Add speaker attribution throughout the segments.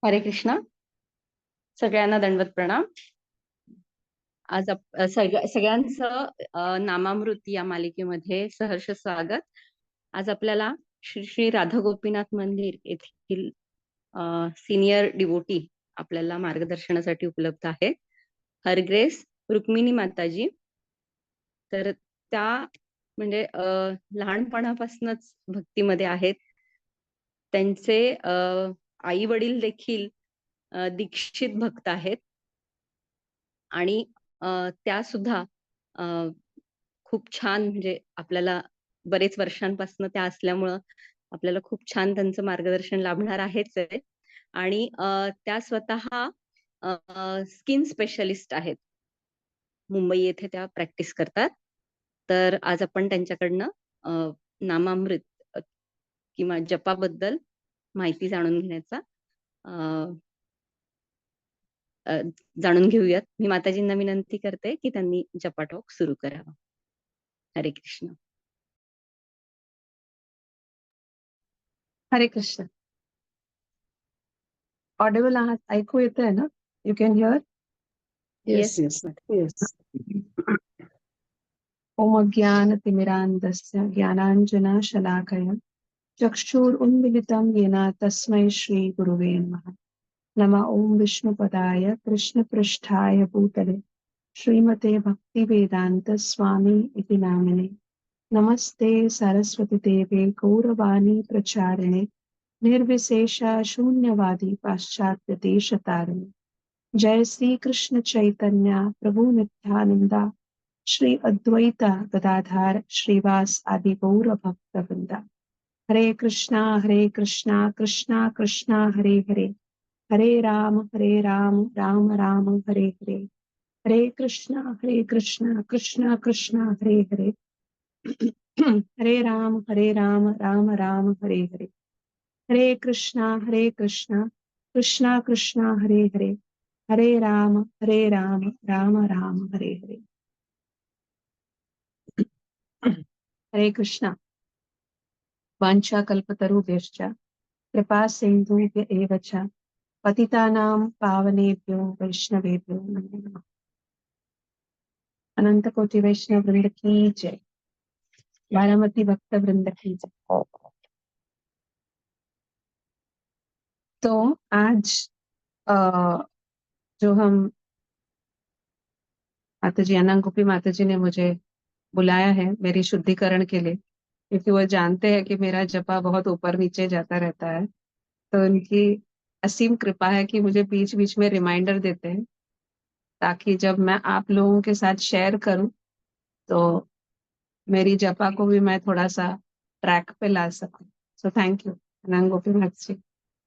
Speaker 1: हरे कृष्णा. सगळ्यांना दंडवत प्रणाम. आज सगळ्यांचं नामामृत या मालिकेमध्ये सहर्ष स्वागत. आज आपल्याला श्री श्री राधा गोपीनाथ मंदिर येथील सिनियर डिवोटी आपल्याला मार्गदर्शनासाठी उपलब्ध आहेत. हरग्रेस रुक्मिणी माताजी. तर त्या म्हणजे लहानपणापासूनच भक्तीमध्ये आहेत. त्यांचे आई वडील देखील दीक्षित भक्त आहेत आणि त्या सुद्धा खूप छान म्हणजे आपल्याला बरेच वर्षांपासून त्या असल्यामुळं आपल्याला खूप छान त्यांचं मार्गदर्शन लाभणार आहेच आहे. आणि त्या स्वतः स्किन स्पेशलिस्ट आहेत. मुंबई येथे त्या प्रॅक्टिस करतात. तर आज आपण त्यांच्याकडनं नामामृत किंवा जपाबद्दल माहिती जाणून घेण्याचा जाणून घेऊयात. मी माताजींना विनंती करते की त्यांनी जपा टॉक सुरू करावा. हरे कृष्ण.
Speaker 2: हरे कृष्ण. ऑडिबल आहात? ऐकू येतंय ना? You can hear?
Speaker 1: Yes
Speaker 2: yes. ओम अज्ञानतिमिरान्धस्य ज्ञानाञ्जनशलाकया चक्षुरुन्मिलितं येन तस्मै श्रीगुरुवे नमः. नमः ओम विष्णुपदाय कृष्णपृष्ठाय भूतले श्रीमते भक्तिवेदान्त स्वामी इति नामिने. नमस्ते सरस्वती देवे गौरवाणी प्रचारिणे निर्विशेष शून्यवादी पाश्चात्य देश तारिणे. जय श्री कृष्ण चैतन्य प्रभु नित्यानंदा श्री अद्वैता गदाधार श्रीवास आदि गौर भक्त वृंदा. हरे कृष्णा कृष्णा कृष्णा हरे हरे, हरे राम राम राम हरे हरे. हरे कृष्णा कृष्णा कृष्णा हरे हरे, हरे राम राम राम हरे हरे. हरे कृष्णा कृष्णा कृष्णा हरे हरे, हरे राम राम राम हरे हरे. हरे कृष्णा. वाञ्छा कल्पतरुभ्यश्च कृपा सिन्धुभ्य एव च पतितानां पावनेभ्यो वैष्णवेभ्यो नमो नमः. अनंत कोटि वैष्णव वृंद की जय. बारामती भक्त वृंद की जय. तो आज जो हम माताजी अनंत गोपी माताजी ने मुझे बुलाया है मेरी शुद्धिकरण के लिए, क्योंकि वो जानते हैं कि मेरा जपा बहुत ऊपर नीचे जाता रहता है. तो उनकी असीम कृपा है कि मुझे बीच बीच में रिमाइंडर देते हैं ताकि जब मैं आप लोगों के साथ शेयर करूं तो मेरी जपा को भी मैं थोड़ा सा ट्रैक पे ला सकूं. सो थैंक यू अनंत गोपी माताजी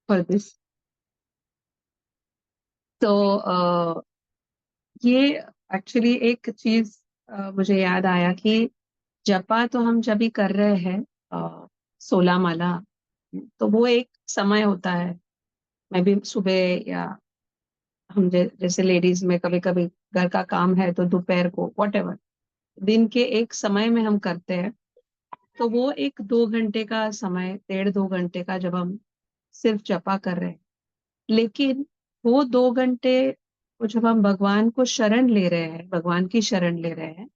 Speaker 2: फॉर दिस. तो ये एक्चुअली एक चीज मुझे याद आया कि जपा तो हम जब भी कर रहे हैं 16 माला, तो वो एक समय होता है. मैं भी सुबह या हम जैसे लेडीज में कभी कभी घर का काम है तो दोपहर को व्हाटएवर दिन के एक समय में हम करते हैं. तो वो एक 2 घंटे का समय, 1.5-2 घंटे का जब हम सिर्फ जपा कर रहे हैं, लेकिन वो 2 घंटे वो जब हम भगवान को शरण ले रहे हैं, भगवान की शरण ले रहे हैं,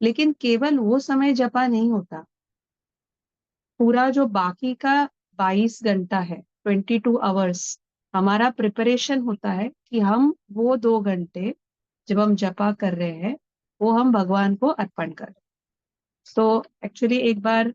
Speaker 2: लेकिन केवल वो समय जपा नहीं होता. पूरा जो बाकी का 22 घंटा है, 22 आवर्स, हमारा प्रिपरेशन होता है कि हम वो 2 घंटे जब हम जपा कर रहे हैं वो हम भगवान को अर्पण करें. तो एक्चुअली एक बार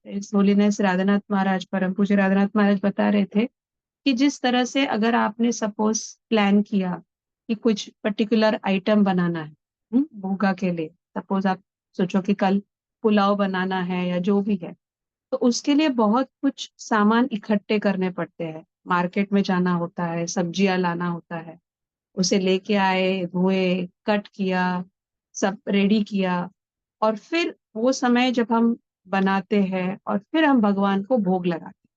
Speaker 2: इस होलीनेस राधानाथ महाराज, परम पूज्य राधानाथ महाराज बता रहे थे कि जिस तरह से अगर आपने सपोज प्लान किया कि कुछ पर्टिकुलर आइटम बनाना है भोगा के लिए, सपोज आप सोचो कि कल पुलाव बनाना है या जो भी है, तो उसके लिए बहुत कुछ सामान इकट्ठे करने पड़ते हैं. मार्केट में जाना होता है, सब्जियां लाना होता है, उसे लेके आए, धोए, कट किया, सब रेडी किया, और फिर वो समय जब हम बनाते हैं और फिर हम भगवान को भोग लगाते हैं.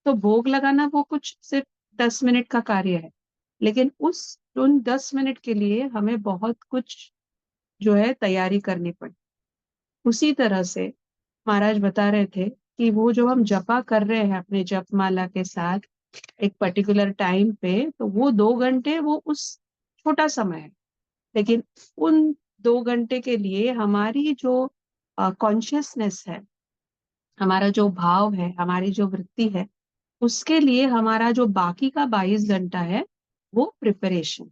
Speaker 2: तो भोग लगाना वो कुछ सिर्फ 10 मिनट का कार्य है, लेकिन उन 10 मिनट के लिए हमें बहुत कुछ जो है तैयारी करनी पड़ी. उसी तरह से महाराज बता रहे थे कि वो जो हम जपा कर रहे हैं अपने जप माला के साथ, एक पर्टिकुलर टाइम पे, तो वो 2 घंटे वो उस छोटा समय है, लेकिन उन 2 घंटे के लिए हमारी जो कॉन्शियसनेस है, हमारा जो भाव है, हमारी जो वृत्ति है, उसके लिए हमारा जो बाकी का 22 घंटा है वो प्रिपरेशन।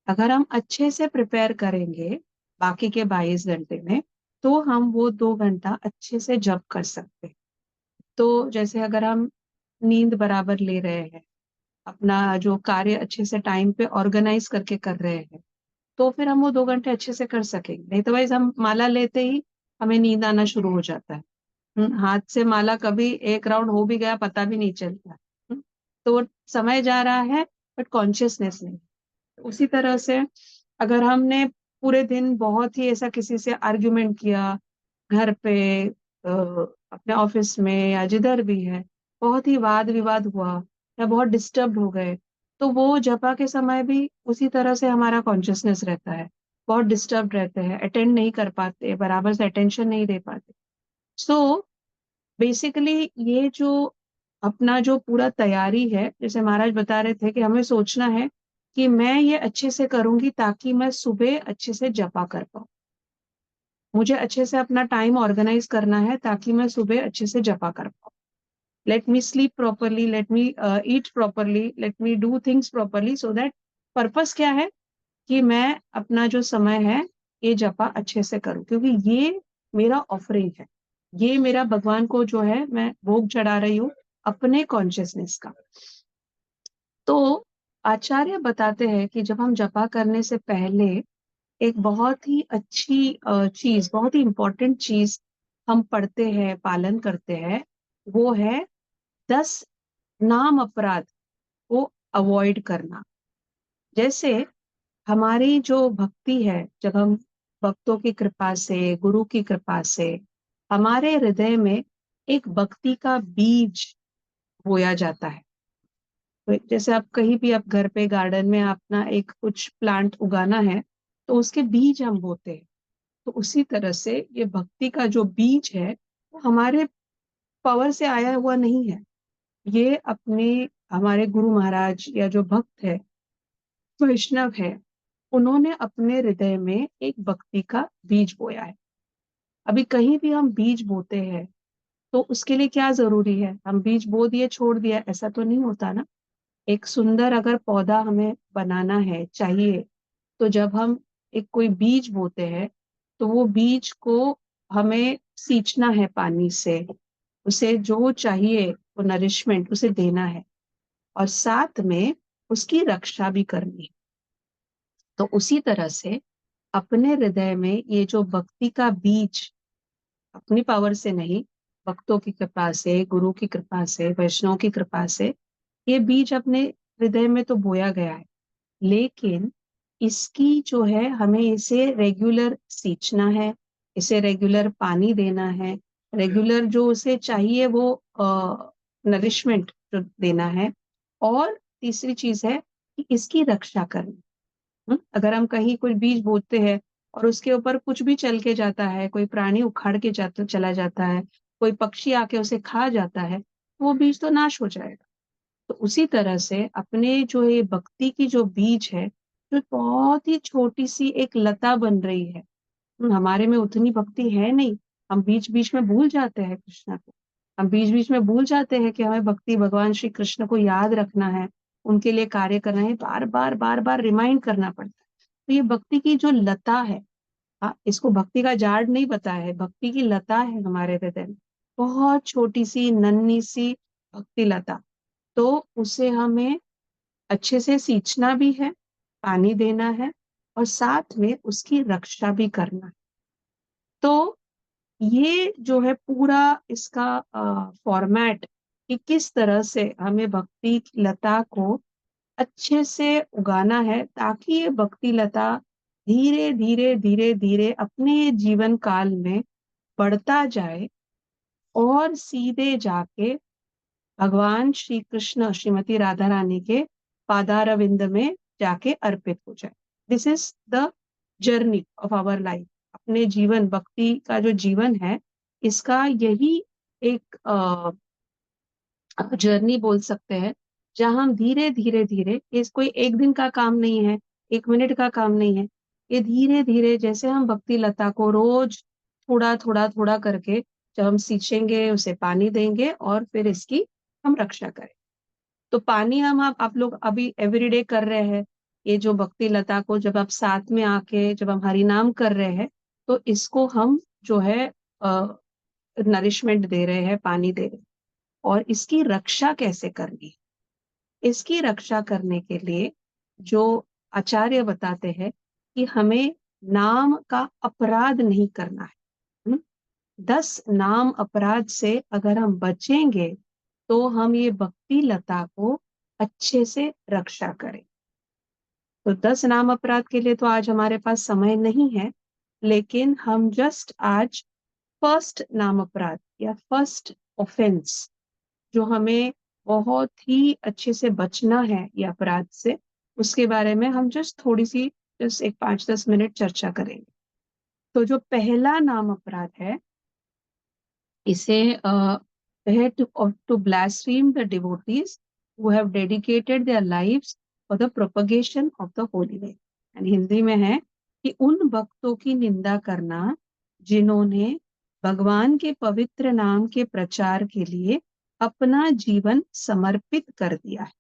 Speaker 2: अगर हम अच्छे से प्रिपेयर करेंगे बाकी के 22 घंटे में, तो हम वो 2 घंटा अच्छे से जप कर सकते हैं। तो जैसे अगर हम नींद बराबर ले रहे हैं, अपना जो कार्य अच्छे से टाइम पे ऑर्गेनाइज करके कर रहे हैं, तो फिर हम वो 2 घंटे अच्छे से कर सकेंगे। नहीं तो वाइज हम माला लेते ही हमें नींद आना शुरू हो जाता है। हाथ से माला कभी एक राउंड हो भी गया पता भी नहीं चलता। तो वो समय जा रहा है बट कॉन्शियसनेस नहीं। उसी तरह से अगर हमने पूरे दिन बहुत ही ऐसा किसी से आर्ग्यूमेंट किया, घर पे, अपने ऑफिस में या जिधर भी है, बहुत ही वाद विवाद हुआ या बहुत डिस्टर्ब हो गए, तो वो जपा के समय भी उसी तरह से हमारा कॉन्शियसनेस रहता है। बहुत डिस्टर्ब रहते हैं, अटेंड नहीं कर पाते, बराबर से अटेंशन नहीं दे पाते। सो बेसिकली ये जो अपना जो पूरा तैयारी है, जैसे महाराज बता रहे थे कि हमें सोचना है कि मैं ये अच्छे से करूंगी ताकि मैं सुबह अच्छे से जपा कर पाऊँ। मुझे अच्छे से अपना टाइम ऑर्गेनाइज करना है ताकि मैं सुबह अच्छे से जपा कर पाऊँ। Let me sleep properly, let me eat properly, let me do things properly, so that purpose क्या है कि मैं अपना जो समय है ये जपा अच्छे से करूं, क्योंकि ये मेरा ऑफरिंग है। ये मेरा भगवान को जो है मैं भोग चढ़ा रही हूँ अपने कॉन्शियसनेस का। तो आचार्य बताते हैं कि जब हम जपा करने से पहले एक बहुत ही अच्छी चीज, बहुत ही इंपॉर्टेंट चीज हम पढ़ते हैं, पालन करते हैं, वो है 10 नाम अपराध को अवॉइड करना। जैसे हमारी जो भक्ति है, जब हम भक्तों की कृपा से, गुरु की कृपा से हमारे हृदय में एक भक्ति का बीज बोया जाता है। तो जैसे आप कहीं भी, आप घर पे गार्डन में अपना एक कुछ प्लांट उगाना है, तो उसके बीज हम बोते हैं। तो उसी तरह से ये भक्ति का जो बीज है वो हमारे पावर से आया हुआ नहीं है। ये अपने, हमारे गुरु महाराज या जो भक्त है, वैष्णव है, उन्होंने अपने हृदय में एक भक्ति का बीज बोया है। अभी कहीं भी हम बीज बोते हैं तो उसके लिए क्या जरूरी है? हम बीज बो दिए छोड़ दिया, ऐसा तो नहीं होता ना। एक सुंदर अगर पौधा हमें बनाना है, चाहिए, तो जब हम एक कोई बीज बोते हैं तो वो बीज को हमें सींचना है पानी से, उसे जो चाहिए वो नरिशमेंट उसे देना है, और साथ में उसकी रक्षा भी करनी है। तो उसी तरह से अपने हृदय में ये जो भक्ति का बीज, अपनी पावर से नहीं, भक्तों की कृपा से, गुरु की कृपा से, वैष्णव की कृपा से ये बीज अपने हृदय में तो बोया गया है, लेकिन इसकी जो है हमें इसे रेगुलर सींचना है, इसे रेगुलर पानी देना है, रेगुलर जो उसे चाहिए वो नरिशमेंट जो देना है। और तीसरी चीज है कि इसकी रक्षा करनी। अगर हम कहीं कोई बीज बोते हैं और उसके ऊपर कुछ भी चल के जाता है, कोई प्राणी उखाड़ के जाता चला जाता है, कोई पक्षी आके उसे खा जाता है, वो बीज तो नाश हो जाएगा। तो उसी तरह से अपने जो ये भक्ति की जो बीज है, जो बहुत ही छोटी सी एक लता बन रही है, हमारे में उतनी भक्ति है नहीं। हम बीच बीच में भूल जाते हैं कृष्ण को, हम बीच बीच में भूल जाते हैं कि हमें भक्ति भगवान श्री कृष्ण को याद रखना है, उनके लिए कार्य करना है, बार बार बार बार रिमाइंड करना पड़ता है। तो ये भक्ति की जो लता है, हाँ, इसको भक्ति का जाड़ नहीं बताया है, भक्ति की लता है हमारे हृदय में, बहुत छोटी सी नन्ही सी भक्ति लता। तो उसे हमें अच्छे से सींचना भी है, पानी देना है, और साथ में उसकी रक्षा भी करना है। तो ये जो है पूरा इसका फॉर्मेट, कि किस तरह से हमें भक्ति लता को अच्छे से उगाना है ताकि ये भक्ति लता धीरे धीरे धीरे धीरे अपने जीवन काल में बढ़ता जाए और सीधे जाके भगवान श्री कृष्ण, श्रीमती राधा रानी के पादारविंद में जाके अर्पित हो जाए। This is the journey of our life. अपने जीवन, भक्ति का जो जीवन है, इसका यही एक जर्नी बोल सकते हैं, जहां हम धीरे धीरे धीरे, ये कोई एक दिन का काम नहीं है, 1 मिनट का काम नहीं है, ये धीरे धीरे जैसे हम भक्ति लता को रोज थोड़ा थोड़ा थोड़ा करके जब हम सींचेंगे, उसे पानी देंगे और फिर इसकी हम रक्षा करें। तो पानी हम आप लोग अभी एवरीडे कर रहे हैं, ये जो भक्ति लता को जब आप साथ में आके जब हम हरि नाम कर रहे हैं, तो इसको हम जो है नरिशमेंट दे रहे हैं, पानी दे रहे हैं। और इसकी रक्षा कैसे करनी है, इसकी रक्षा करने के लिए जो आचार्य बताते हैं कि हमें नाम का अपराध नहीं करना है। 10 नाम अपराध से अगर हम बचेंगे तो हम ये भक्ति लता को अच्छे से रक्षा करें। तो 10 नाम अपराध के लिए तो आज हमारे पास समय नहीं है, लेकिन हम जस्ट आज फर्स्ट नाम अपराध या फर्स्ट ऑफेंस जो हमें बहुत ही अच्छे से बचना है ये अपराध से, उसके बारे में हम जस्ट थोड़ी सी जस्ट एक 5-10 मिनट चर्चा करेंगे। तो जो पहला नाम अपराध है, इसे है to blaspheme the devotees who have dedicated their lives for the propagation of the holy name। And Hindi में है कि उन भक्तों की निंदा करना जिन्होंने भगवान के पवित्र नाम के प्रचार के लिए अपना जीवन समर्पित कर दिया है।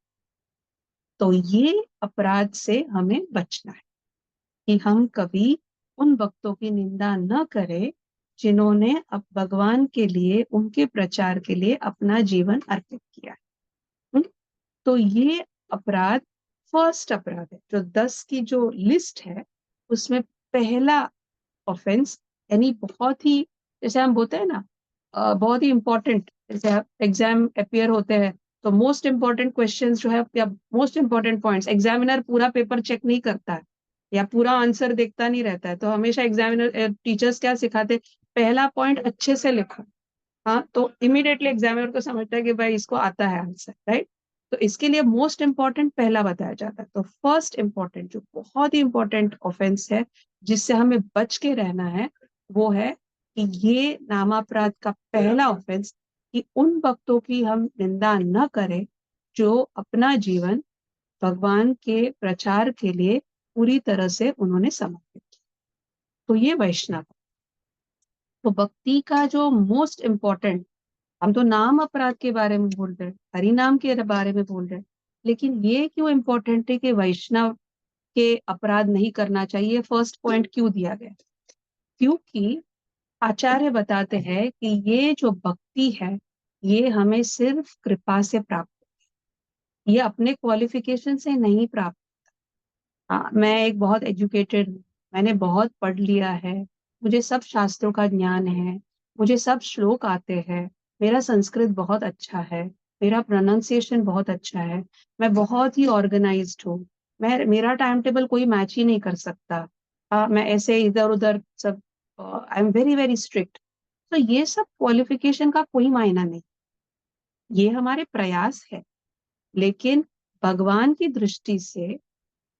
Speaker 2: तो ये अपराध से हमें बचना है कि हम कभी उन भक्तों की निंदा न करें जिन्होंने अब भगवान के लिए, उनके प्रचार के लिए अपना जीवन अर्पित किया है। तो ये अपराध फर्स्ट अपराध है। जो 10 की जो लिस्ट है उसमें पहला ऑफेंस, यानी बहुत ही, जैसे हम बोलते हैं ना, बहुत ही इंपॉर्टेंट, जैसे एग्जाम अपियर होते हैं तो मोस्ट इंपॉर्टेंट क्वेश्चंस जो है या मोस्ट इंपॉर्टेंट पॉइंट्स, एग्जामिनर पूरा पेपर चेक नहीं करता है या पूरा आंसर देखता नहीं रहता है, तो हमेशा एग्जामिनर टीचर्स क्या सिखाते, पहला पॉइंट अच्छे से लिखो। हाँ, तो इमीडिएटली एग्जामिनर को समझता है कि भाई इसको आता है आंसर, राइट। तो इसके लिए मोस्ट इंपॉर्टेंट पहला बताया जाता है। तो फर्स्ट इंपॉर्टेंट जो बहुत ही इंपॉर्टेंट ऑफेंस है जिससे हमें बच के रहना है, वो है कि ये नामापराध का पहला ऑफेंस कि उन भक्तों की हम निंदा न करें जो अपना जीवन भगवान के प्रचार के लिए पूरी तरह से उन्होंने समर्पित किया। तो ये वैष्णव। तो भक्ति का जो मोस्ट इम्पोर्टेंट, हम तो नाम अपराध के बारे में बोल रहे हैं, हरि नाम के बारे में बोल रहे हैं, लेकिन ये क्यों इम्पोर्टेंट है कि वैष्णव के अपराध नहीं करना चाहिए, फर्स्ट पॉइंट क्यों दिया गया? क्योंकि आचार्य बताते हैं कि ये जो भक्ति है ये हमें सिर्फ कृपा से प्राप्त, ये अपने क्वालिफिकेशन से नहीं प्राप्त। हाँ, मैं एक बहुत एजुकेटेड हूँ, मैंने बहुत पढ़ लिया है, मुझे सब शास्त्रों का ज्ञान है, मुझे सब श्लोक आते हैं, मेरा संस्कृत बहुत अच्छा है, मेरा प्रोनाउंसिएशन बहुत अच्छा है, मैं बहुत ही ऑर्गेनाइज्ड हूँ, मेरा टाइम टेबल कोई मैच ही नहीं कर सकता। मैं ऐसे इधर उधर सब, I am very very strict. तो ये सब क्वालिफिकेशन का कोई मायना नहीं, ये हमारे प्रयास है। लेकिन भगवान की दृष्टि से,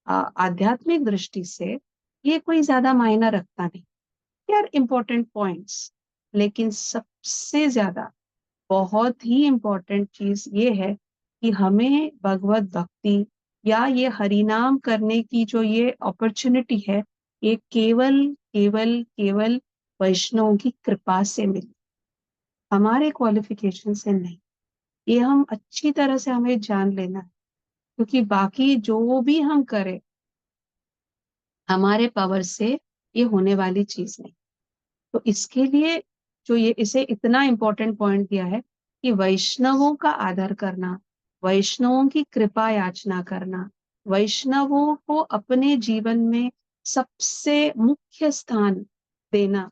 Speaker 2: आध्यात्मिक दृष्टि से ये कोई ज्यादा मायना रखता नहीं। यार इम्पोर्टेंट पॉइंट्स, लेकिन सबसे ज्यादा बहुत ही इम्पोर्टेंट चीज ये है कि हमें भगवत भक्ति या ये हरिनाम करने की जो ये अपॉर्चुनिटी है, ये केवल केवल केवल वैष्णव की कृपा से मिली, हमारे क्वालिफिकेशन से नहीं। ये हम अच्छी तरह से हमें जान लेना है, क्योंकि बाकी जो भी हम करें हमारे पावर से ये होने वाली चीज नहीं। तो इसके लिए जो ये इसे इतना इम्पोर्टेंट पॉइंट दिया है कि वैष्णवों का आदर करना, वैष्णवों की कृपा याचना करना, वैष्णवों को अपने जीवन में सबसे मुख्य स्थान देना,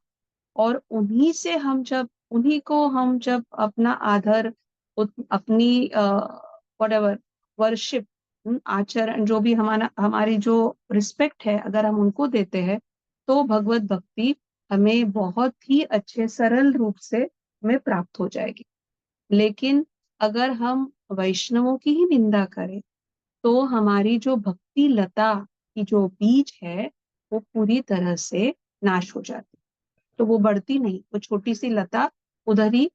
Speaker 2: और उन्हीं को हम जब अपना आदर, अपनी व्हाटएवर वर्शिप, आचरण, जो भी हमारी जो रिस्पेक्ट है, अगर हम उनको देते हैं तो भगवत भक्ति हमें बहुत ही अच्छे सरल रूप से हमें प्राप्त हो जाएगी। लेकिन अगर हम वैष्णवों की ही निंदा करें तो हमारी जो भक्ति लता की जो बीज है वो पूरी तरह से नाश हो जाती है। तो वो बढ़ती नहीं, वो छोटी सी लता उधर ही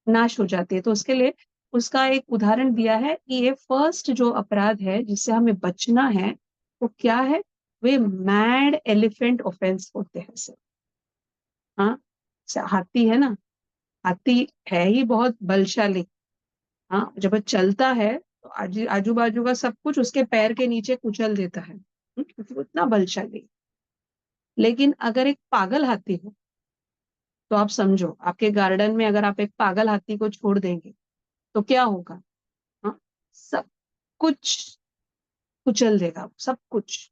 Speaker 2: नाश हो जाती है। तो उसके लिए उसका एक उदाहरण दिया है कि ये फर्स्ट जो अपराध है जिससे हमें बचना है वो क्या है, वे मैड एलिफेंट ऑफेंस होते हैं सर। हाँ, हाथी है ना, हाथी है ही बहुत बलशाली। हाँ, जब वो चलता है तो आजू बाजू का सब कुछ उसके पैर के नीचे कुचल देता है, क्योंकि वो इतना बलशाली है। लेकिन अगर एक पागल हाथी हो तो आप समझो, आपके गार्डन में अगर आप एक पागल हाथी को छोड़ देंगे तो क्या होगा। हाँ, सब कुछ कुचल देगा, सब कुछ,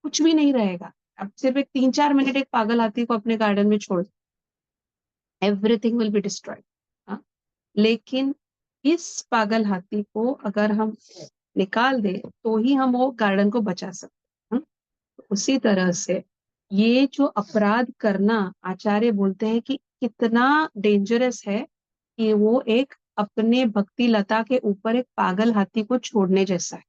Speaker 2: कुछ भी नहीं रहेगा। अब सिर्फ एक 3-4 मिनट एक पागल हाथी को अपने गार्डन में छोड़, एवरीथिंग विल बी डिस्ट्रॉयड। लेकिन इस पागल हाथी को अगर हम निकाल दें तो ही हम वो गार्डन को बचा सकते हैं। उसी तरह से ये जो अपराध करना, आचार्य बोलते हैं कि कितना डेंजरस है, कि वो एक अपने भक्ति लता के ऊपर एक पागल हाथी को छोड़ने जैसा है।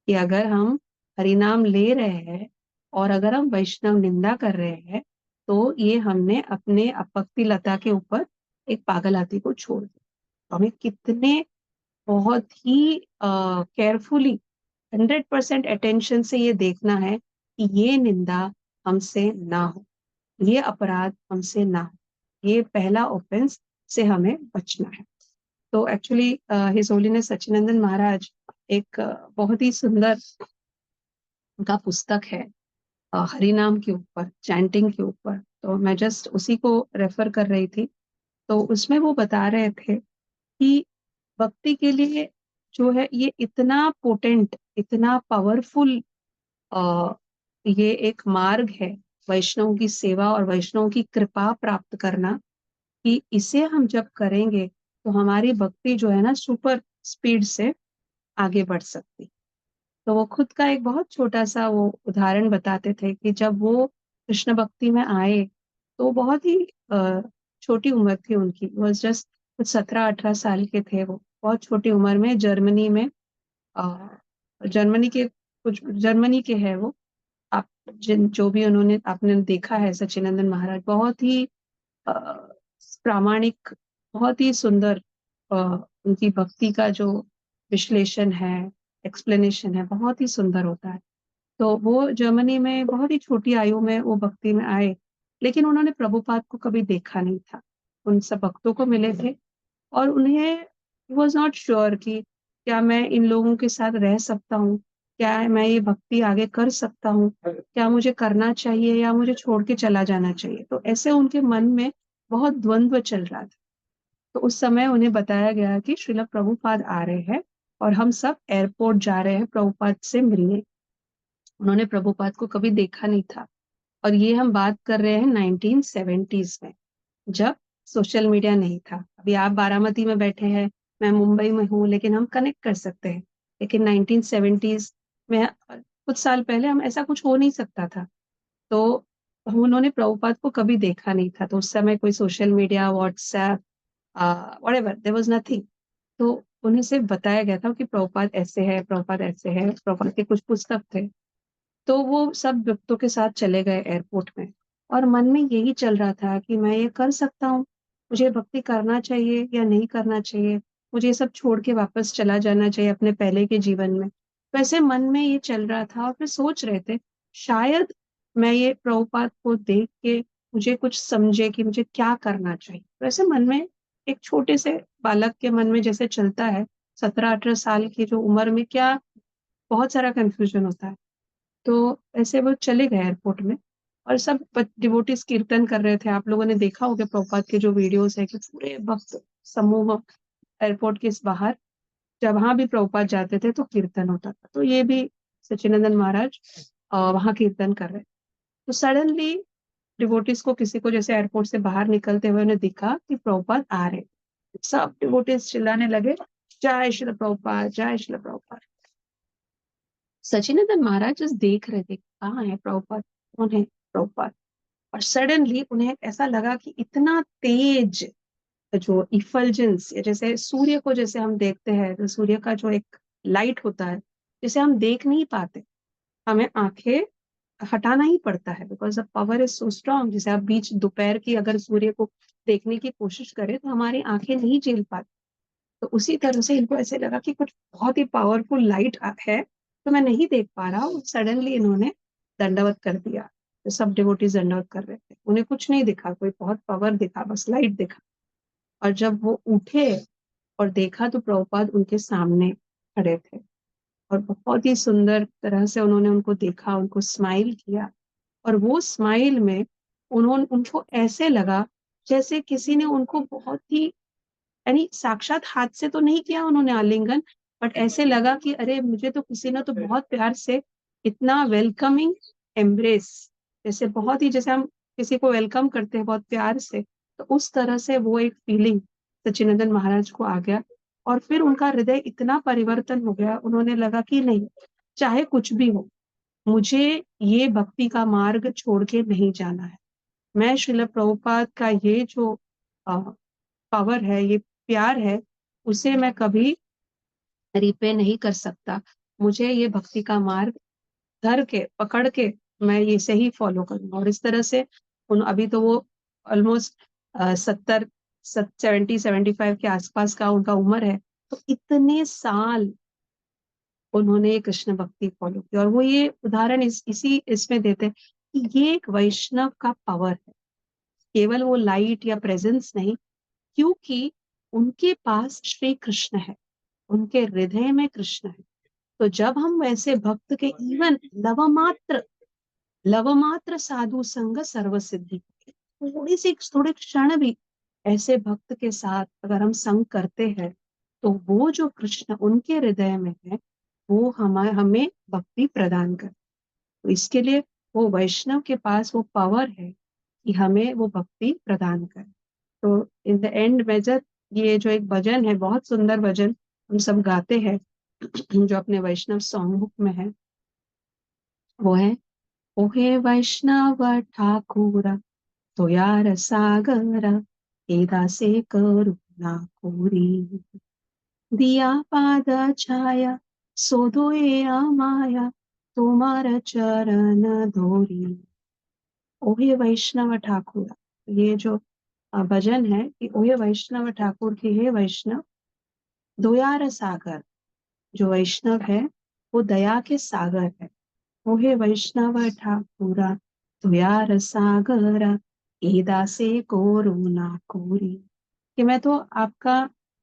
Speaker 2: कि अगर हम हरिनाम ले रहे हैं और अगर हम वैष्णव निंदा कर रहे हैं तो ये हमने अपने भक्ति लता के ऊपर एक पागल हाथी को छोड़ दिया। तो हमें कितने बहुत ही केयरफुली 100% अटेंशन से ये देखना है कि ये निंदा हमसे ना हो, ये अपराध हमसे ना हो, ये पहला ऑफेंस से हमें बचना है। तो एक्चुअली हिज होलीनेस सच्चिदानंद महाराज एक बहुत ही सुंदर उनका पुस्तक है हरिनाम के ऊपर, चैंटिंग के ऊपर। तो मैं जस्ट उसी को रेफर कर रही थी। तो उसमें वो बता रहे थे कि भक्ति के लिए जो है ये इतना पोटेंट, इतना पावरफुल ये एक मार्ग है वैष्णव की सेवा और वैष्णव की कृपा प्राप्त करना, कि इसे हम जब करेंगे तो हमारी भक्ति जो है ना सुपर स्पीड से आगे बढ़ सकती। तो वो खुद का एक बहुत छोटा सा वो उदाहरण बताते थे कि जब वो कृष्ण भक्ति में आए तो बहुत ही छोटी उम्र थी उनकी, वॉज जस्ट कुछ 17-18 साल के थे वो, बहुत छोटी उम्र में जर्मनी में जर्मनी के कुछ जर्मनी के है वो। आप जिन जो भी उन्होंने आपने देखा है सच्चिदानंद महाराज बहुत ही अ, प्रामाणिक, बहुत ही सुंदर उनकी भक्ति का जो विश्लेषण है, एक्सप्लेनेशन है, बहुत ही सुंदर होता है। तो वो जर्मनी में बहुत ही छोटी आयु में वो भक्ति में आए, लेकिन उन्होंने प्रभुपाद को कभी देखा नहीं था। उन सब भक्तों को मिले थे और उन्हें वॉज नॉट श्योर कि क्या मैं इन लोगों के साथ रह सकता हूँ, क्या मैं ये भक्ति आगे कर सकता हूँ, क्या मुझे करना चाहिए या मुझे छोड़ के चला जाना चाहिए। तो ऐसे उनके मन में बहुत द्वंद्व चल रहा था। तो उस समय उन्हें बताया गया कि श्रील प्रभुपाद आ रहे हैं और हम सब एयरपोर्ट जा रहे हैं प्रभुपाद से मिलने। उन्होंने प्रभुपाद को कभी देखा नहीं था और ये हम बात कर रहे हैं 1970s में, जब सोशल मीडिया नहीं था। अभी आप बारामती में बैठे हैं, मैं मुंबई में हूँ, लेकिन हम कनेक्ट कर सकते हैं। लेकिन 1970s में कुछ साल पहले हम ऐसा कुछ हो नहीं सकता था। तो हम उन्होंने प्रभुपाद को कभी देखा नहीं था। तो उस समय कोई social media, WhatsApp, whatever, there was nothing. तो उन्हें सिर्फ बताया गया था कि प्रभुपाद ऐसे है, प्रभुपाद ऐसे है, प्रभुपाद के कुछ पुस्तक थे। तो वो सब भक्तों के साथ चले गए एयरपोर्ट में और मन में यही चल रहा था कि मैं ये कर सकता हूँ, मुझे भक्ति करना चाहिए या नहीं करना चाहिए, मुझे ये सब छोड़ के वापस चला जाना चाहिए अपने पहले के जीवन में। वैसे मन में ये चल रहा था और फिर सोच रहे थे शायद मैं ये प्रभुपाद को देख के मुझे कुछ समझे कि मुझे क्या करना चाहिए। वैसे मन में एक छोटे से बालक के मन में जैसे चलता है, 17-18 साल की जो उम्र में क्या बहुत सारा कंफ्यूजन होता है। तो ऐसे वो चले गए एयरपोर्ट में और सब डिवोटीज कीर्तन कर रहे थे। आप लोगों ने देखा होगा प्रभुपाद के जो वीडियोस है कि पूरे भक्त समूह एयरपोर्ट के इस बाहर जहाँ भी प्रभुपाद जाते थे तो कीर्तन होता था। तो ये भी सच्चिदानंद महाराज वहाँ कीर्तन कर रहे। तो सडनली डिवोटीज को किसी को जैसे एयरपोर्ट से बाहर निकलते हुए उन्हें दिखा कि प्रभुपाद आ रहे। सब डिवोटीज चिल्लाने लगे, जय श्री प्रभुपाद, जय श्री प्रभुपाद। सचिनंदन महाराज just देख रहे थे कहाँ है प्रभुपाद, कौन है प्रभुपाद। और सडनली उन्हें ऐसा लगा कि इतना तेज जो इफल्जेंस, जैसे सूर्य को जैसे हम देखते हैं तो सूर्य का जो एक लाइट होता है जिसे हम देख नहीं पाते, हमें आंखें हटाना ही पड़ता है because the power is so strong. जैसे आप बीच दोपहर की अगर सूर्य को देखने की कोशिश करें तो हमारी आंखें नहीं झेल पाती। तो उसी तरह से इनको ऐसे लगा कि कुछ बहुत ही पावरफुल लाइट है, तो मैं नहीं देख पा रहा हूँ। सडनली इन्होंने दंडवत कर दिया। तो सब डिवोटीज दंडवत कर रहे थे, उन्हें कुछ नहीं दिखा, कोई बहुत पावर दिखा, बस लाइट दिखा। और जब वो उठे और देखा तो प्रभुपाद उनके सामने खड़े थे, और बहुत ही सुंदर तरह से उन्होंने उनको देखा, उनको स्माइल किया। और वो स्माइल में उनको ऐसे लगा जैसे किसी ने उनको बहुत ही, यानी साक्षात हाथ से तो नहीं किया उन्होंने आलिंगन, बट ऐसे लगा कि अरे मुझे तो किसी ने तो बहुत प्यार से इतना वेलकमिंग एम्ब्रेस, जैसे बहुत ही, जैसे हम किसी को वेलकम करते हैं बहुत प्यार से, तो उस तरह से वो एक फीलिंग सच्चिदानंद महाराज को आ गया। और फिर उनका हृदय इतना परिवर्तन हो गया, उन्होंने लगा कि नहीं, चाहे कुछ भी हो, मुझे ये भक्ति का मार्ग छोड़ के नहीं जाना है। मैं श्रील प्रभुपाद का ये जो पावर है, ये प्यार है, उसे मैं कभी रिपे नहीं कर सकता। मुझे ये भक्ति का मार्ग धर के पकड़ के मैं ये से ही फॉलो करूंगा। और इस तरह से अभी तो वो ऑलमोस्ट 70 70 75 के आसपास का उनका उम्र है। तो इतने साल उन्होंने ये कृष्ण भक्ति फॉलो की, और वो ये उदाहरण इसी इसमें देते हैं कि ये एक वैष्णव का पावर है, केवल वो लाइट या प्रेजेंस नहीं, क्योंकि उनके पास श्री कृष्ण है, उनके हृदय में कृष्ण है। तो जब हम वैसे भक्त के इवन लवमात्र साधु संग सर्व सिद्धि, थोड़े क्षण भी ऐसे भक्त के साथ अगर हम संग करते हैं, तो वो जो कृष्ण उनके हृदय में है, वो हमें भक्ति प्रदान कर। तो इसके लिए वो वैष्णव के पास वो पावर है कि हमें वो भक्ति प्रदान करे। तो इन द एंड मेजर, ये जो एक भजन है, बहुत सुंदर भजन हम सब गाते हैं जो अपने वैष्णव सॉन्ग बुक में है, वो है, ओहे वैष्णव ठाकुर तो यार सागर एदा से करुणा कोरी, दिया पाद छाया सोधो ए माया तुम्हारा चरण धोरी। ओहे वैष्णव ठाकुर, ये जो भजन है कि ओहे वैष्णव ठाकुर की, हे वैष्णव दयार सागर, जो वैष्णव है वो दया के सागर है। ओहे वैष्णव ठाकुरा दयार सागर एदा से कोरुना कोरी, कि मैं तो आपका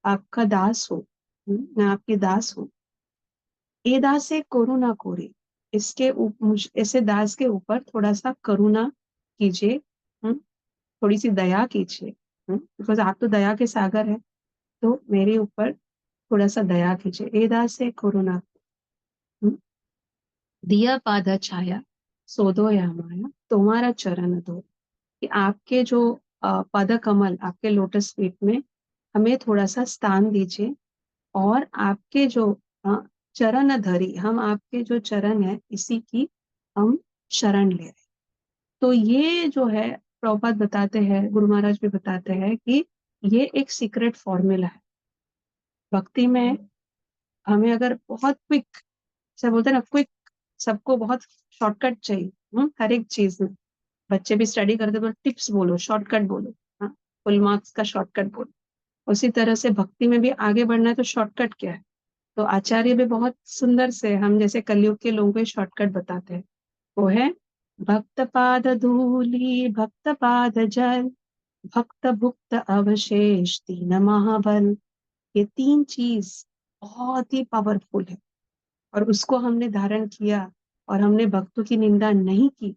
Speaker 2: आपका दास हूँ, मैं आपकी दास हूँ। एदा से करुणा कोरी, इसके ऐसे दास के ऊपर थोड़ा सा करुणा कीजिए, थोड़ी सी दया कीजिए, बिकॉज आप तो दया के सागर है, तो मेरे ऊपर थोड़ा सा दया कीजिए। एदा से करुणा, दिया पादा छाया सोदो या माया तुम्हारा चरण दो, कि आपके जो पद कमल, आपके लोटस फीट में हमें थोड़ा सा स्थान दीजिए, और आपके जो चरण धरी, हम आपके जो चरण है इसी की हम शरण ले रहे। तो ये जो है, प्रभुपाद बताते हैं, गुरु महाराज भी बताते हैं कि ये एक सीक्रेट फॉर्मूला है भक्ति में। हमें अगर बहुत क्विक, सब बोलते हैं ना क्विक, सबको बहुत शॉर्टकट चाहिए, हर एक चीज में। बच्चे भी स्टडी करते तो टिप्स बोलो, शॉर्टकट बोलो, हाँ, फुल मार्क्स का शॉर्टकट बोलो। उसी तरह से भक्ति में भी आगे बढ़ना है तो शॉर्टकट क्या है? तो आचार्य भी बहुत सुंदर से हम जैसे कलयुग के लोगों को शॉर्टकट बताते हैं, वो है भक्त पाद धूलि भक्त पाद जल भक्त भुक्त अवशेष तीन महाबल। ये तीन चीज बहुत ही पावरफुल है, और उसको हमने धारण किया और हमने भक्तों की निंदा नहीं की,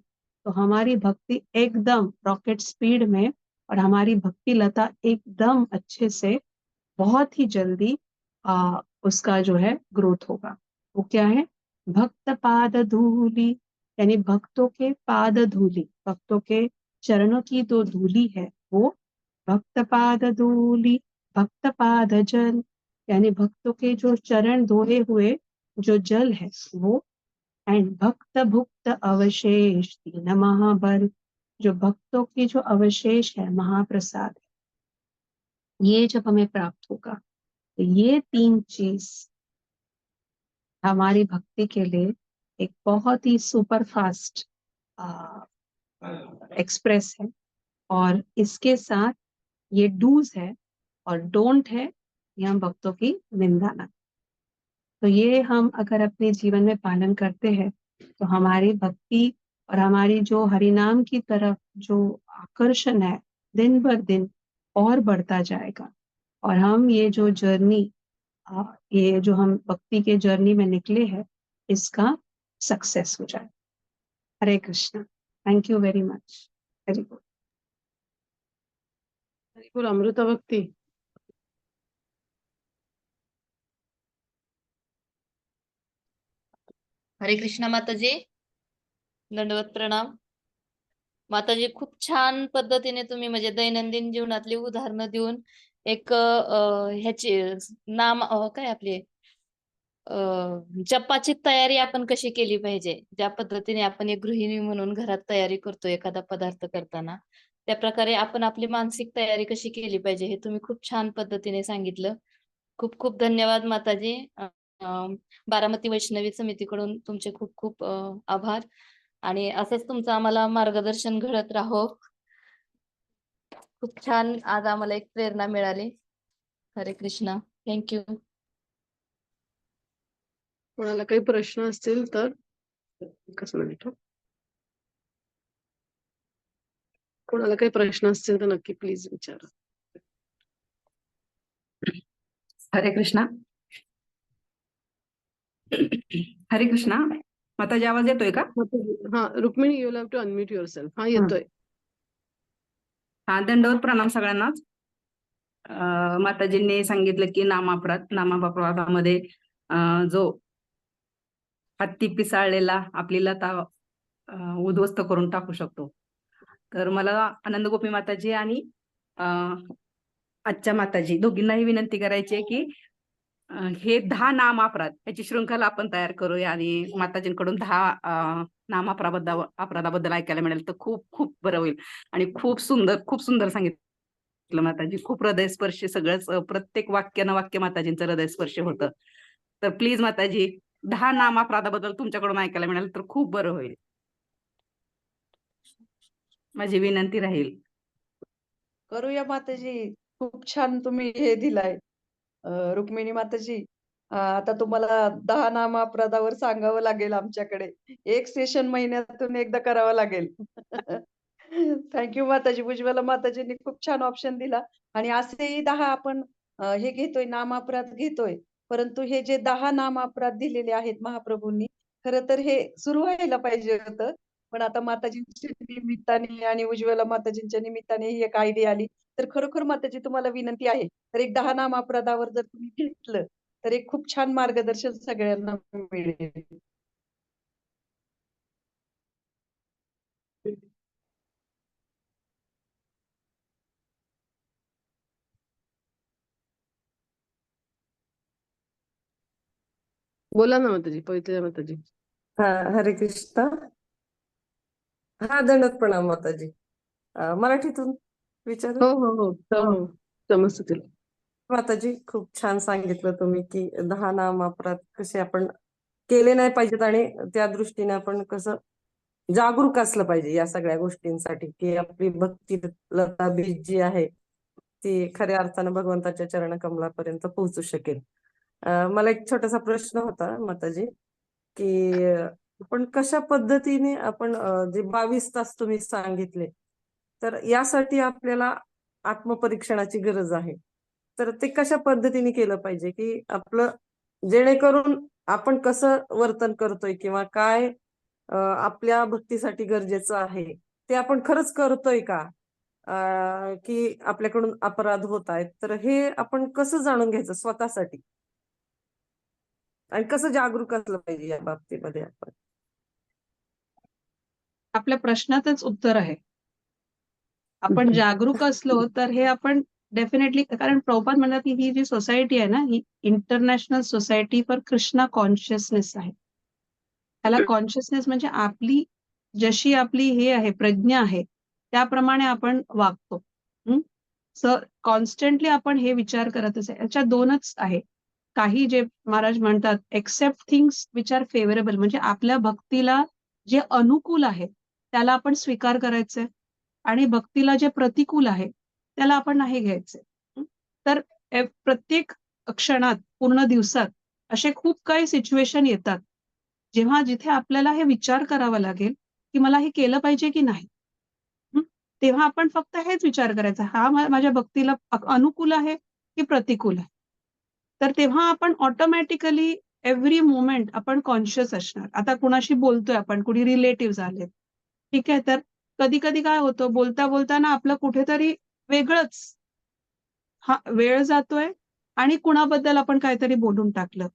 Speaker 2: तो हमारी भक्ति एकदम रॉकेट स्पीड में, और हमारी भक्ति लता एकदम अच्छे से, बहुत ही जल्दी उसका जो है ग्रोथ होगा। वो क्या है? भक्त पाद धूलि, यानी भक्तों के पाद धूलि, भक्तों के चरणों की जो धूलि है वो भक्त पाद धूलि, भक्त पाद जल, यानी भक्तों के जो चरण धोए हुए जो जल है वो, एंड भक्त भुक्त अवशेष तीन महाबल, जो भक्तों की जो अवशेष है महाप्रसाद, ये जब हमें प्राप्त होगा, तो ये तीन चीज हमारी भक्ति के लिए एक बहुत ही सुपर फास्ट एक्सप्रेस है। और इसके साथ ये डूज है और डोंट है, ये हम भक्तों की निंदा ना। तो ये हम अगर अपने जीवन में पालन करते हैं तो हमारी भक्ति और हमारी जो हरिनाम की तरफ जो आकर्षण है दिन भर दिन और बढ़ता जाएगा। और हम ये जो जर्नी, ये जो हम भक्ति के जर्नी में निकले हैं, इसका सक्सेस हो जाए। Hare Krishna. Thank you very much. Hari बोल।
Speaker 3: हरि बोल। अमृता भक्ती।
Speaker 4: हरे कृष्णा माताजी, दंडवत प्रणाम माताजी. खूप छान पद्धतीने तुम्ही म्हणजे दैनंदिन जीवनातली उदाहरणं देऊन एक ह्याची नाम काय आपले जपाची तयारी आपण कशी केली पाहिजे, ज्या पद्धतीने आपण एक गृहिणी म्हणून घरात तयारी करतो एखादा पदार्थ करताना, त्या प्रकारे आपण आपली मानसिक तयारी कशी केली पाहिजे हे तुम्ही खूप छान पद्धतीने सांगितलं. खूप खूप धन्यवाद माताजी. बारामती वैष्णवी समितीकडून तुमचे खूप खूप आभार आणि असंच तुमचं आम्हाला मार्गदर्शन घडत राहो. खूप छान आज आम्हाला एक प्रेरणा मिळाली. हरे कृष्णा. थँक्यू.
Speaker 3: कोणाला काही प्रश्न असतील तर एकच मिनिट. कोणाला काही प्रश्न असतील तर नक्की प्लीज विचारा.
Speaker 5: हरे कृष्णा. हरे कृष्णा. माताजी आवाज येतोय का?
Speaker 3: हा Rukmini, you have to unmute yourself. हा येतोय.
Speaker 5: हा, दंडवत प्रणाम सगळ्यांनाच. माताजींनी सांगितलं की नामापराधामध्ये जो हत्ती पिसाळलेला आपली लता उद्ध्वस्त करून टाकू शकतो. तर मला आनंद गोपी माताजी आणि आजच्या माताजी दोघींनाही विनंती करायची आहे की हे 10 नामापराध याची शृंखला आपण तयार करूया आणि माताजींकडून 10 अपराधाबद्दल ऐकायला मिळेल तर खूप खूप बरं होईल. आणि खूप सुंदर सांगितलं माताजी. खूप हृदयस्पर्शी सगळंच, प्रत्येक वाक्य माताजींचं हृदयस्पर्शी होतं. तर प्लीज माताजी 10 नामापराधाबद्दल तुमच्याकडून ऐकायला मिळालं तर खूप बरं होईल. माझी विनंती राहील.
Speaker 6: करूया माताजी. खूप छान तुम्ही हे दिलाय रुक्मिणी माताजी. आता तुम्हाला 10 नामापराधावर सांगावं लागेल आमच्याकडे. एक सेशन महिन्यातून एकदा करावं लागेल. थँक्यू माताजी. उज्ज्वला माताजींनी खूप छान ऑप्शन दिला आणि असेही 10 आपण हे घेतोय, नामापराध घेतोय. परंतु हे जे 10 नामापराध दिलेले आहेत महाप्रभूंनी, खरं तर हे सुरू व्हायला पाहिजे होतं. पण आता माताजींच्या निमित्ताने आणि उज्ज्वला माताजींच्या निमित्ताने ही एक आयडिया आली. तर खरोखर माताजी तुम्हाला विनंती आहे, तर एक 10 नामापराधावर जर तुम्ही घेतलं, तर एक खूप छान मार्गदर्शन सगळ्यांना मिळेल.
Speaker 3: बोला ना माताजी. पवित्र माताजी.
Speaker 7: हा, हरे कृष्णा. हा, दंडवत प्रणाम माताजी. मराठीतून विचारू?
Speaker 3: हो. समजतं तिला.
Speaker 7: माताजी, खूप छान सांगितलं तुम्ही की 10 नामापराध कसे आपण केले नाही पाहिजेत आणि त्या दृष्टीने आपण कसं जागरूक असलं पाहिजे या सगळ्या गोष्टींसाठी की आपली भक्ती लता बीज जी आहे ती खऱ्या अर्थानं भगवंताच्या चरण कमलापर्यंत पोहोचू शकेल. मला एक छोटासा प्रश्न होता माताजी की आपण कशा पद्धतीने आपण जे 22 तास तुम्ही सांगितले, तर यासाठी आपल्याला आत्मपरीक्षणाची गरज आहे. तर ते कशा पद्धतीने केलं पाहिजे की आपलं जेणेकरून आपण कसं वर्तन करतोय किंवा काय आपल्या भक्तीसाठी गरजेचं आहे ते आपण खरंच करतोय का, की आपल्याकडून अपराध होत आहेत, तर हे आपण कसं जाणून घ्यायचं स्वतःसाठी आणि कसं जागरूक असलं पाहिजे या बाबतीमध्ये आपण?
Speaker 2: आपल्या प्रश्नातच उत्तर आहे. आपण जागरूक असलो तर हे आपण डेफिनेटली, कारण प्रभुपाद म्हणतात की ही जी सोसायटी आहे ना, ही international society for Krishna consciousness आहे. त्याला कॉन्शियसनेस म्हणजे आपली जशी आपली हे आहे, प्रज्ञा आहे, त्याप्रमाणे आपण वागतो. कॉन्स्टंटली आपण हे विचार करतच आहे. याच्या 2च आहे. काही जे महाराज म्हणतात accept things which are favourable, म्हणजे आपल्या भक्तीला जे अनुकूल आहे त्याला आपण स्वीकार करायचंय आणि भक्तीला जे प्रतिकूल आहे त्याला आपण नाही घ्यायचंय. तर प्रत्येक क्षणात, पूर्ण दिवसात असे खूप काही सिच्युएशन येतात, जिथे आपल्याला हे विचार करावा लागेल, की मला हे केलं पाहिजे की नाही? हं. तेव्हा आपण फक्त हेच विचार करायचा, हा माझ्या भक्तीला अनुकूल आहे की प्रतिकूल आहे? तर तेव्हा आपण ऑटोमॅटिकली एव्हरी मोमेंट आपण कॉन्शियस असणार. आता कुणाशी बोलतोय आपण, कुणी रिलेटिव्हज आलेत. ठीक आहे, तर कधी-कधी काय होतं, बोलता-बोलताना आपलं कुठेतरी वेगळंच वेळ जातोय आणि कुणाबद्दल आपण काहीतरी बोलून टाकलं.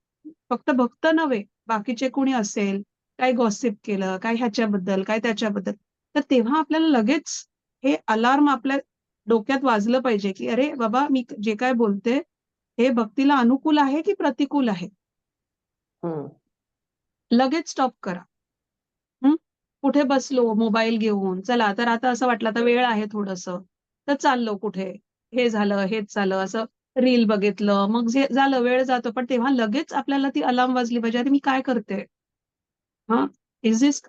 Speaker 2: फक्त भक्त नव्हे, बाकीचे कुणी असेल, काही गॉसिप केलं, काय ह्याच्याबद्दल, काय त्याच्याबद्दल. तर तेव्हा आपल्याला लगेच हे अलार्म आपल्या डोक्यात वाजलं पाहिजे, की अरे बाबा, मी जे काय बोलते, हे भक्तीला अनुकूल आहे की प्रतिकूल आहे?
Speaker 7: हम्म.
Speaker 2: लगेच स्टॉप करा. हं. कुठे बसलो मोबाईल घेऊन, चला तर आता असं वाटलं आता वेळ आहे थोडंसं, तर चाललो कुठे, हे झालं, हेच झालं, असं रील बघितलं, मग जे झालं वेळ जातो. पण तेव्हा लगेच आपल्याला ती अलार्म वाजली पाहिजे, अरे मी काय करते? हां, इज दिस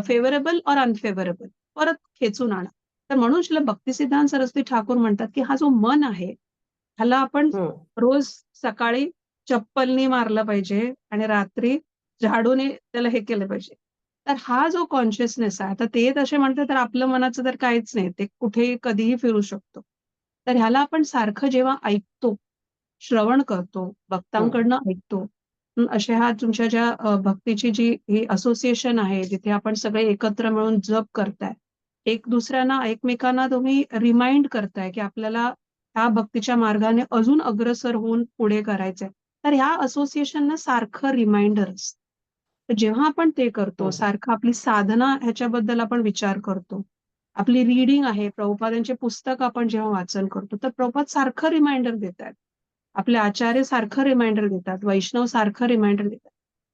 Speaker 2: फेव्हरेबल ऑर अनफेव्हरेबल? परत खेचून आणा. तर म्हणून श्रील भक्तिसिद्धांत सरस्वती ठाकूर म्हणतात, की हा जो मन आहे, ह्याला आपण
Speaker 7: हम्म.
Speaker 2: रोज सकाळी चप्पलनी मारलं पाहिजे आणि रात्री झाडूने त्याला हे केलं पाहिजे. तर हा जो कॉन्शियसनेस आहे, आता ते तसे म्हणतात तर आपलं मनाचं तर काहीच नाही. ते कुठेही कधीही फिरू शकतो. तर ह्याला आपण सारखं जेव्हा ऐकतो, श्रवण करतो, भक्तांकडनं ऐकतो. अशा ह्या तुमच्या ज्या भक्तीची जी ही असोसिएशन आहे, जिथे आपण सगळे एकत्र मिळून जप करताय. एक दुसऱ्यांना एकमेकांना तुम्ही रिमाइंड करताय, की आपल्याला ह्या भक्तीच्या मार्गाने अजून अग्रसर होऊन पुढे करायचंय. तर ह्या असोसिएशनना सारखं रिमाइंडर असतं. तर जेव्हा आपण ते करतो,
Speaker 7: हम्म.
Speaker 2: सारखं आपली साधना ह्याच्याबद्दल आपण विचार करतो. आपली रीडिंग आहे, प्रभुपादांचे पुस्तक आपण जेव्हा वाचन करतो, तर प्रभुपाद सारखं रिमाइंडर देतायत. आपले आचार्य सारखं रिमाइंडर देतात, वैष्णव सारखं रिमाइंडर देतात.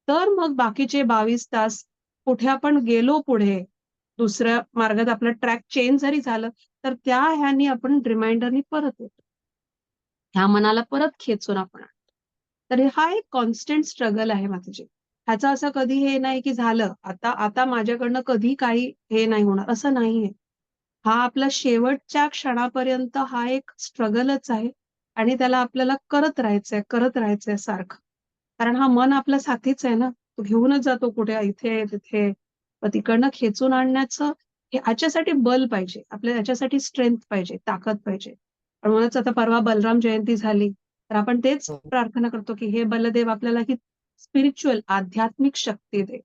Speaker 2: तर मग बाकीचे 22 तास कुठे आपण गेलो पुढे, दुसऱ्या मार्गात आपलं ट्रॅक चेंज जरी झालं, तर त्या ह्यानी आपण रिमाइंडरनी परत येतो. ह्या मनाला परत खेचून आपण आणतो. तर हा एक कॉन्स्टंट स्ट्रगल आहे माताजी. ह्याचं असं कधी हे नाही की झालं, आता आता माझ्याकडनं कधी काही हे नाही होणार, असं नाहीये. हा आपला शेवटच्या क्षणापर्यंत हा एक स्ट्रगलच आहे आणि त्याला आपल्याला करत राहायचंय सारखं. कारण हा मन आपला साथीच आहे ना, तो घेऊनच जातो कुठे इथे तिथे. मग तिकडनं खेचून आणण्याचं हे ह्याच्यासाठी बल पाहिजे, आपल्याला ह्याच्यासाठी स्ट्रेंथ पाहिजे, ताकद पाहिजे. पण म्हणूनच आता परवा बलराम जयंती झाली, तर आपण तेच प्रार्थना करतो की हे बलदेव आपल्याला ही स्पिरिच्युअल आध्यात्मिक शक्ती दे.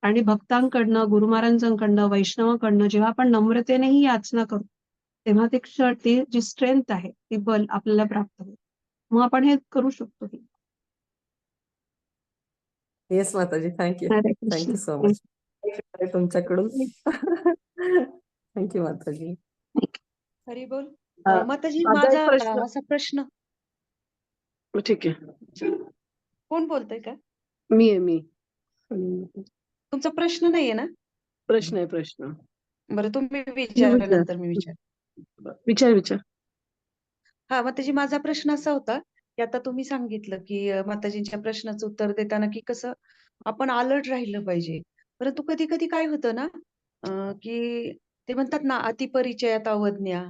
Speaker 2: आणि भक्तांकडनं, गुरु महाराजांकडनं, वैष्णवाकडनं जेव्हा आपण नम्रतेने ही याचना करतो, तेव्हा ती जी स्ट्रेंथ आहे, ती बल आपल्याला प्राप्त होते. मग आपण हे करू शकतो.
Speaker 7: येस माताजी, thank you.
Speaker 2: Hare
Speaker 7: thank you
Speaker 2: Krishna.
Speaker 7: So much. तुमच्याकडून. थँक्यू माताजी.
Speaker 6: हरी बोल.
Speaker 3: अ,
Speaker 6: माताजी,
Speaker 3: माझा
Speaker 6: माझा
Speaker 3: एक प्रश्न
Speaker 6: असा प्रश्न.
Speaker 3: ठीक आहे.
Speaker 6: कोण बोलतंय का?
Speaker 3: मी आहे मी.
Speaker 6: तुमचा प्रश्न नाहीये ना?
Speaker 3: प्रश्न आहे प्रश्न.
Speaker 6: बरं, तुम्ही
Speaker 3: तू विचार.
Speaker 6: विचारल्यानंतर मी विचार.
Speaker 3: विचार.
Speaker 6: हा, माताजी, माझा प्रश्न असा होता, की आता तुम्ही सांगितलं, की माताजींच्या प्रश्नाचं उत्तर देताना, की कसं आपण अलर्ट राहिलं पाहिजे. परंतु कधी-कधी काय होतं ना, की ते म्हणतात ना, अतिपरिचयात अवज्ञा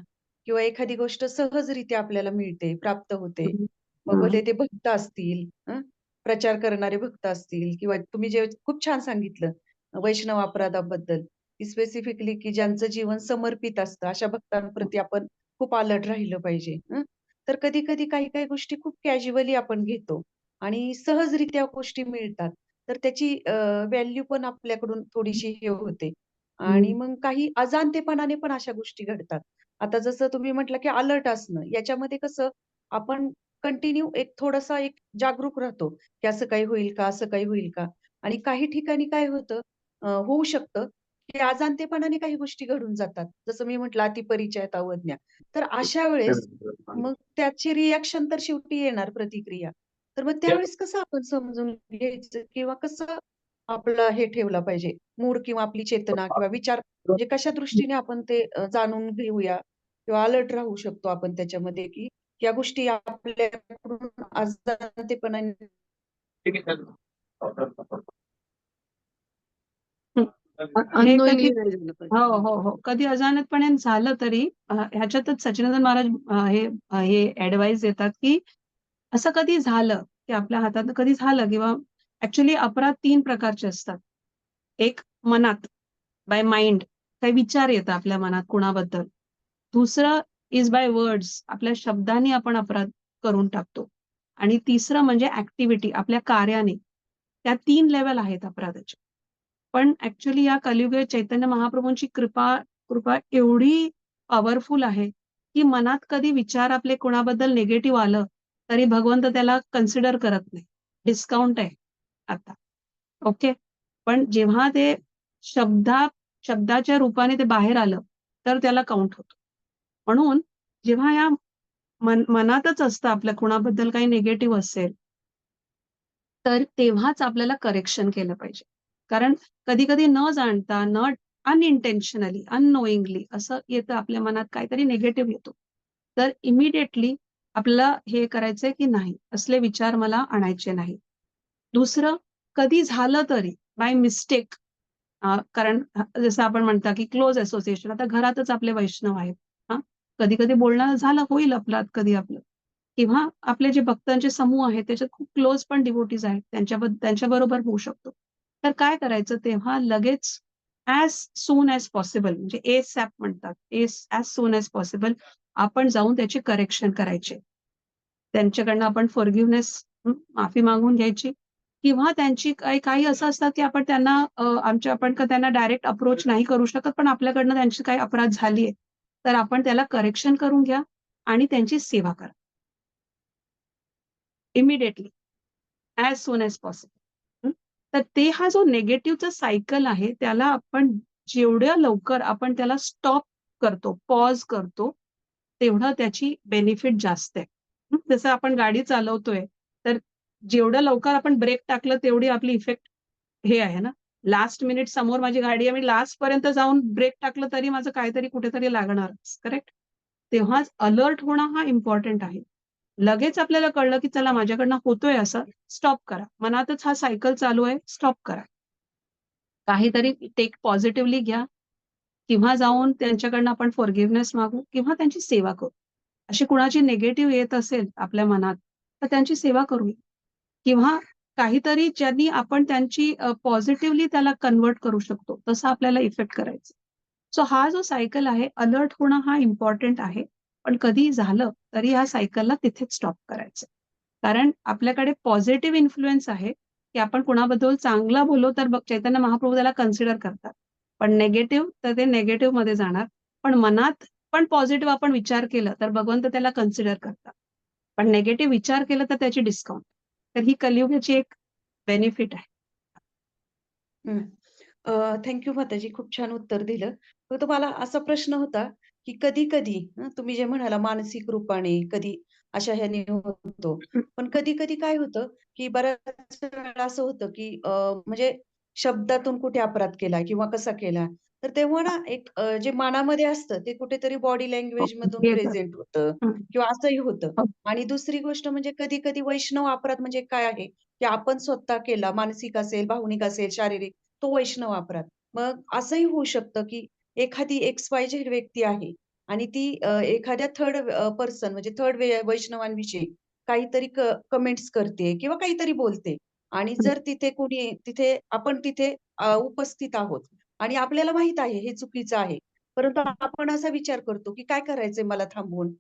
Speaker 6: किंवा एखादी गोष्ट सहजरित्या आपल्याला मिळते, प्राप्त होते. मग भले ते भक्त असतील, प्रचार करणारे भक्त असतील किंवा तुम्ही जे खूप छान सांगितलं वैष्णव अपराधाबद्दल, की स्पेसिफिकली की ज्यांचं जीवन समर्पित असतं, अशा भक्तांप्रती आपण खूप अलर्ट राहिलं पाहिजे. तर कधी-कधी काही-काही गोष्टी खूप कॅज्युअली आपण घेतो आणि सहजरित्या गोष्टी मिळतात. तर त्याची व्हॅल्यू पण आपल्याकडून थोडीशी हे होते आणि मग काही अजाणतेपणाने पण अशा गोष्टी घडतात. आता जसं तुम्ही म्हटलं, की अलर्ट असणं याच्यामध्ये कसं आपण कंटिन्यू एक थोडासा एक जागरूक राहतो, की असं काही होईल का? असं काही होईल का? आणि काही ठिकाणी काय होतं, होऊ शकतं, की अजाणतेपणाने काही गोष्टी घडून जातात. जसं मी म्हटलं अतिपरिचयात अवज्ञा. तर अशा वेळेस मग त्याची रिएक्शन तर शेवटी येणार, प्रतिक्रिया. तर मग त्यावेळेस कसं आपण समजून घ्यायचं किंवा कसं आपलं हे ठेवलं पाहिजे, मूड किंवा आपली चेतना किंवा विचार म्हणजे कशा दृष्टीने आपण ते जाणून घेऊया किंवा अलर्ट राहू शकतो आपण त्याच्यामध्ये, की या गोष्टी आपल्याकडून अजाणतेपणाने
Speaker 2: हे कधी
Speaker 3: अननोइंगली नाही झालं पाहिजे.
Speaker 2: हो, हो, हो. कधी अजाणतपणे झालं तरी ह्याच्यातच सच्चिदानंद महाराज हे ॲडवाइस देतात, की असं कधी झालं की आपल्या हातातनं कधी झालं किंवा ऍक्च्युली अपराध 3 प्रकारचे असतात. एक मनात, बाय माइंड, काही विचार येतात आपल्या मनात कुणाबद्दल. दुसरं इज बाय वर्ड्स, आपल्या शब्दांनी आपण अपराध करून टाकतो. आणि तिसरं म्हणजे ऍक्टिव्हिटी, आपल्या कार्याने. त्या 3 लेव्हल आहेत अपराधाचे. पण ऍक्च्युली या कलियुगात चैतन्य महाप्रभूंची कृपा कृपा एवढी पॉवरफुल आहे, की मनात कधी विचार आपले कोणाबद्दल निगेटिव्ह आलं, तरी भगवंत त्याला कन्सिडर करत नाही. डिस्काउंट आहे आता. ओके. पण जेव्हा ते शब्दाच्या रूपाने ते बाहेर आलं, तर त्याला काउंट होतं. म्हणून जेव्हा या मनातच असतं आपल्या कुणाबद्दल काही निगेटिव्ह असेल, तर तेव्हाच आपल्याला करेक्शन केलं पाहिजे. कारण कधी-कधी न जाणता, अनइंटेन्शनली, अननोइंगली असं येतं आपल्या मनात काहीतरी निगेटिव्ह येतो. तर इमिडिएटली आपल्याला हे करायचंय की नाही, असले विचार मला आणायचे नाही. दुसरं, कधी झालं तरी बाय मिस्टेक, कारण जसं आपण म्हणता की क्लोज असोसिएशन, आता घरातच आपले वैष्णव आहेत. हां, कधी-कधी बोलणं झालं, होईल अपराध कधी आपलं. किंवा आपले जे भक्तांचे समूह आहेत त्याच्यात खूप क्लोज पण डिव्होटीज आहेत, त्यांच्याबरोबर होऊ शकतो. तर काय करायचं तेव्हा लगेच ॲज सून ॲज पॉसिबल, म्हणजे एसॅप म्हणतात, ॲज सून ॲज पॉसिबल आपण जाऊन त्याची करेक्शन करायचे. त्यांच्याकडनं आपण फॉरगिव्हनेस, माफी मागून घ्यायची. किंवा त्यांची काही असं असतात की आपण त्यांना आपण त्यांना डायरेक्ट अप्रोच नाही करू शकत, पण आपल्याकडनं त्यांची काही अपराध झाली आहे, तर आपण त्याला करेक्शन करून घ्या आणि त्यांची सेवा करा. Immediately, as soon as possible. तर ते हा जो निगेटिव्हचा सायकल आहे, त्याला आपण जेवढ्या लवकर आपण त्याला स्टॉप करतो, पॉज करतो, तेवढं त्याची बेनिफिट जास्त आहे. जसं आपण गाडी चालवतोय, तर जेवढं लवकर आपण ब्रेक टाकलं, तेवढी आपली इफेक्ट हे आहे ना. लास्ट मिनिट समोर माझी गाडी आहे, मी लास्ट पर्यंत जाऊन ब्रेक टाकलं तरी माझं काहीतरी कुठेतरी लागणारच. करेक्ट? तेव्हाच अलर्ट होणं हा इम्पॉर्टंट आहे. लगेच आपल्याला कळलं की चला माझ्याकडनं होतोय असं, स्टॉप करा. मनातच हा सायकल चालू आहे, स्टॉप करा. काहीतरी टेक पॉझिटिव्हली घ्या किंवा जाऊन त्यांच्याकडनं आपण फॉरगिव्हनेस मागू किंवा त्यांची सेवा करू. अशी कुणाची निगेटिव्ह येत असेल आपल्या मनात, तर त्यांची सेवा करूया. किंवा काहीतरी ज्यांनी आपण त्यांची पॉझिटिव्हली त्याला कन्व्हर्ट करू शकतो, तसं आपल्याला इफेक्ट करायचं. सो हा जो सायकल आहे, अलर्ट होणं हा इम्पॉर्टंट आहे. पण कधी झालं तरी ह्या सायकलला तिथेच स्टॉप करायचं. कारण आपल्याकडे पॉझिटिव्ह इन्फ्लुअन्स आहे, की आपण कुणाबद्दल चांगलं बोललो तर चैतन्य महाप्रभू त्याला कन्सिडर करतात. पण निगेटिव्ह तर ते निगेटिव्हमध्ये जाणार. पण मनात पण पॉझिटिव्ह आपण विचार केला तर भगवंत त्याला कन्सिडर करतात. पण निगेटिव्ह विचार केला तर त्याची डिस्काउंट. तर ही कलियुगाची एक बेनिफिट आहे.
Speaker 6: थँक माताजी. खूप छान उत्तर दिलं. फक्त मला असा प्रश्न होता, की कधी-कधी तुम्ही जे म्हणाला मानसिक रूपाने कधी अशा ह्याने होतो. पण कधी-कधी काय होतं, की बऱ्याच वेळा असं होतं, की म्हणजे शब्दातून कुठे अपराध केला किंवा कसा केला, तर तेव्हा ना एक जे मनामध्ये असतं ते कुठेतरी बॉडी
Speaker 2: हो,
Speaker 6: लँग्वेजमधून
Speaker 2: येतं.
Speaker 6: प्रेझेंट होतं
Speaker 2: हं,
Speaker 6: किंवा असंही होतं.
Speaker 2: हो,
Speaker 6: आणि दुसरी गोष्ट म्हणजे कधी-कधी वैष्णव अपराध म्हणजे काय आहे, की आपण स्वतः केला, मानसिक असेल, भावनिक असेल, शारीरिक, तो वैष्णव अपराध. मग असंही होऊ शकतं, की एखादी XYZ व्यक्ती आहे आणि ती एखाद्या थर्ड पर्सन म्हणजे थर्ड वैष्णवांविषयी काहीतरी कमेंट्स करते किंवा काहीतरी बोलते आणि
Speaker 2: हं,
Speaker 6: जर तिथे आपण तिथे उपस्थित आहोत आणि आपल्याला माहीत आहे हे चुकीचं आहे. परंतु आपण असा विचार करतो, की काय करायचंय मला थांबून?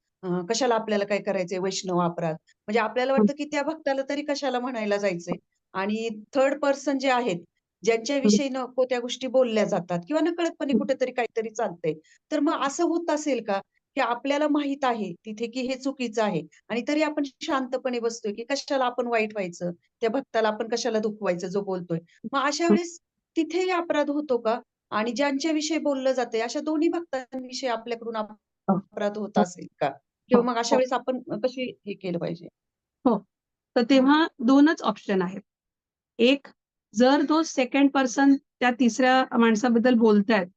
Speaker 6: कशाला आपल्याला काय करायचंय वैष्णव अपराध? म्हणजे आपल्याला
Speaker 2: हं,
Speaker 6: वाटतं, की त्या भक्ताला तरी कशाला म्हणायला जायचंय? आणि थर्ड पर्सन जे आहेत
Speaker 2: हं,
Speaker 6: ज्यांच्याविषयी नको त्या गोष्टी बोलल्या जातात किंवा नकळतपणे
Speaker 2: हं,
Speaker 6: कुठेतरी काहीतरी चालतंय. तर मग असं होत असेल का, की आपल्याला माहीत आहे तिथे, की हे चुकीचं आहे आणि तरी आपण शांतपणे बसतोय, की कशाला आपण वाईट व्हायचं? त्या भक्ताला आपण कशाला दुखवायचं जो बोलतोय. मग अशा
Speaker 2: हं,
Speaker 6: वेळेस तिथेही अपराध होतो का? आणि ज्यांच्याविषयी बोललं जातंय अशा दोन्ही भक्तांविषयी आपल्याकडून
Speaker 2: हो,
Speaker 6: अपराध होत
Speaker 2: हो,
Speaker 6: असेल का?
Speaker 2: हो,
Speaker 6: किंवा मग अशा
Speaker 2: हो,
Speaker 6: वेळेस आपण कशी हे केलं पाहिजे?
Speaker 2: हो. तर तेव्हा 2च ऑप्शन आहेत. एक, जर तो सेकंड पर्सन त्या तिसऱ्या माणसाबद्दल बोलतायत,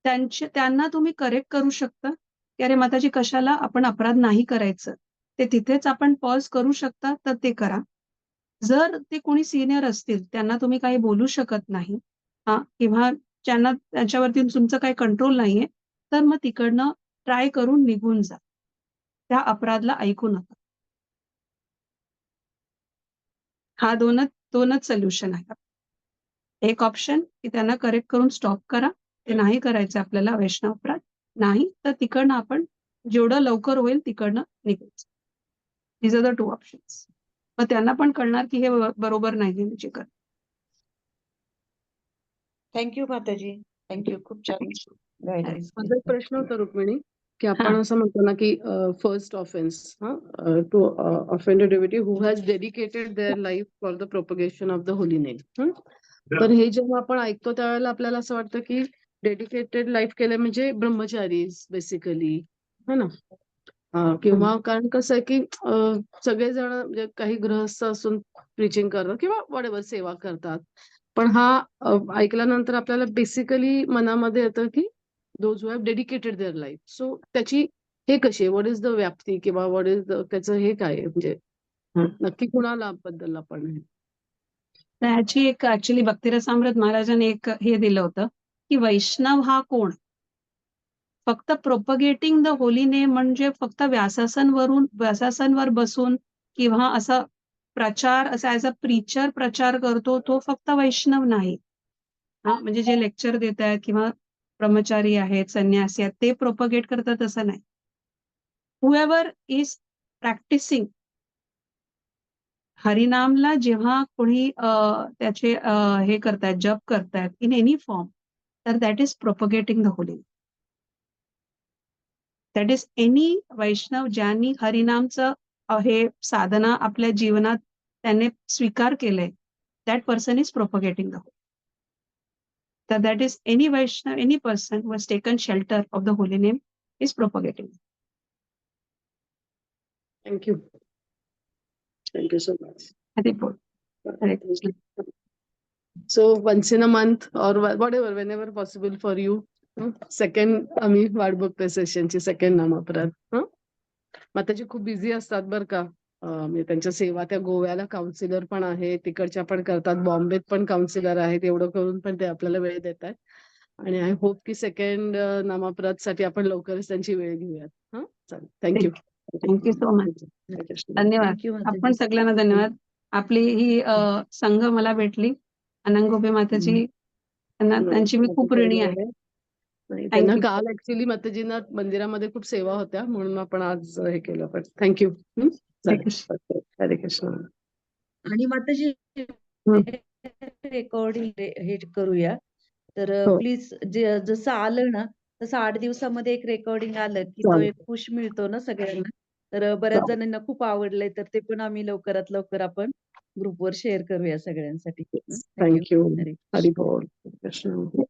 Speaker 2: त्यांना तुम्ही करेक्ट करू शकता, की "अरे माताजी कशाला आपण अपराध नाही करायचं." ते तिथेच आपण पॉज करू शकता, तर ते करा. जर ते कोणी सीनियर असतील, त्यांना तुम्ही काही बोलू शकत नाही किंवा ज्यांना त्यांच्यावरती तुमचं काही कंट्रोल नाहीये, तर मग तिकडनं ट्राय करून निघून जा. त्या अपराधला ऐकू नका. हा दोनच सोल्युशन आहे. एक ऑप्शन की त्यांना करेक्ट करून स्टॉप करा, ते नाही करायचं आपल्याला वैष्णव अपराध, नाही तर तिकडनं आपण जेवढं लवकर होईल तिकडनं निघायचं. These are the 2 options. मग त्यांना पण कळणार की हे बरोबर नाहीये म्हणजे कर.
Speaker 6: थँक्यू माताजी. थँक्यू. खूप छान गायडन्स.
Speaker 3: माझा एक प्रश्न होता रुक्मिणी, की आपण असं म्हणतो ना की first offence to offend a deity who has dedicated their life for the propagation of the holy name. तर हे जेव्हा आपण ऐकतो त्यावेळेला आपल्याला असं वाटतं की डेडिकेटेड लाईफ केलं म्हणजे ब्रह्मचारी बेसिकली, है ना? किंवा कारण कसं आहे की सगळेजण म्हणजे काही गृहस्थ असून प्रीचिंग करतात किंवा वॉटेवर सेवा करतात. पण हा ऐकल्यानंतर आपल्याला बेसिकली मनामध्ये येतं की those who have dedicated their life. So त्याची हे कशी आहे? व्हॉट इज द व्याप्ती किंवा व्हॉट इज द त्याचं हे काय आहे? म्हणजे नक्की कुणाला बद्दल आपण हे?
Speaker 2: त्याची एक ऍक्च्युली भक्तिरसामृत महाराजांनी एक हे दिलं होतं की वैष्णव हा कोण? फक्त प्रोपगेटिंग द होली नेम म्हणजे फक्त व्यासासनवर बसून किंवा असा प्रचार असा ऍज अ प्रीचर प्रचार करतो तो फक्त वैष्णव नाही. म्हणजे जे लेक्चर देत आहेत किंवा ब्रह्मचारी आहेत, संन्यासी आहेत, ते प्रोपगेट करतात असं नाही. हुएवर इज प्रॅक्टिसिंग हरिनामला जेव्हा कोणी त्याचे हे करतायत, जप करतायत इन एनी फॉर्म, तर that is propagating the holy. That is any Vaishnav ज्यांनी हरिनामचं हे साधना आपल्या जीवनात त्याने स्वीकार केलंय, that person is propagating the holy. तर that is any Vaishnav, any person who has taken shelter of the holy name is propagating.
Speaker 3: Thank you. Thank you so much.
Speaker 2: Hare बोल. Hare Krishna.
Speaker 3: So once in a month or whatever, whenever possible for you, second आम्ही वाट बघतोय सेशनची, second नामअपराध. माताजी खूप busy असतात बरं का. म्हणजे त्यांच्या सेवा त्या गोव्याला काउन्सिलर पण आहे, तिकडच्या पण करतात, बॉम्बेत पण काउन्सिलर आहेत, एवढं करून पण ते आपल्याला वेळ देत आहेत. आणि आय होप की सेकंड नामअपराध साठी आपण लवकरच त्यांची वेळ घेऊयात. चालेल. थँक्यू.
Speaker 2: Thank you so much. धन्यवाद.
Speaker 6: थँक्यू माताजी.
Speaker 2: आपण सगळ्यांना धन्यवाद. आपली ही संघ मला भेटली. अनंगोपी माताजी त्यांची मी खूप ऋणी आहे.
Speaker 3: त्यांना काल ऍक्च्युली माताजींना मंदिरामध्ये खूप सेवा होत्या म्हणून आपण आज हे केलं. पण थँक्यू. हरे कृष्ण.
Speaker 6: आणि माताजी रेकॉर्डिंग हे करूया. तर
Speaker 3: हो.
Speaker 6: प्लीज जसं आलं ना तसं 8 दिवसामध्ये एक रेकॉर्डिंग आलं की तो
Speaker 3: चालेल.
Speaker 6: एक पुश मिळतो ना सगळ्यांना. तर बऱ्याच
Speaker 3: चालेल.
Speaker 6: जणांना खूप आवडलंय, तर ते पण आम्ही लवकरात लवकर आपण ग्रुपवर शेअर करूया सगळ्यांसाठी.
Speaker 3: थँक्यू.
Speaker 6: हरे
Speaker 3: हरी बोल. कृष्ण.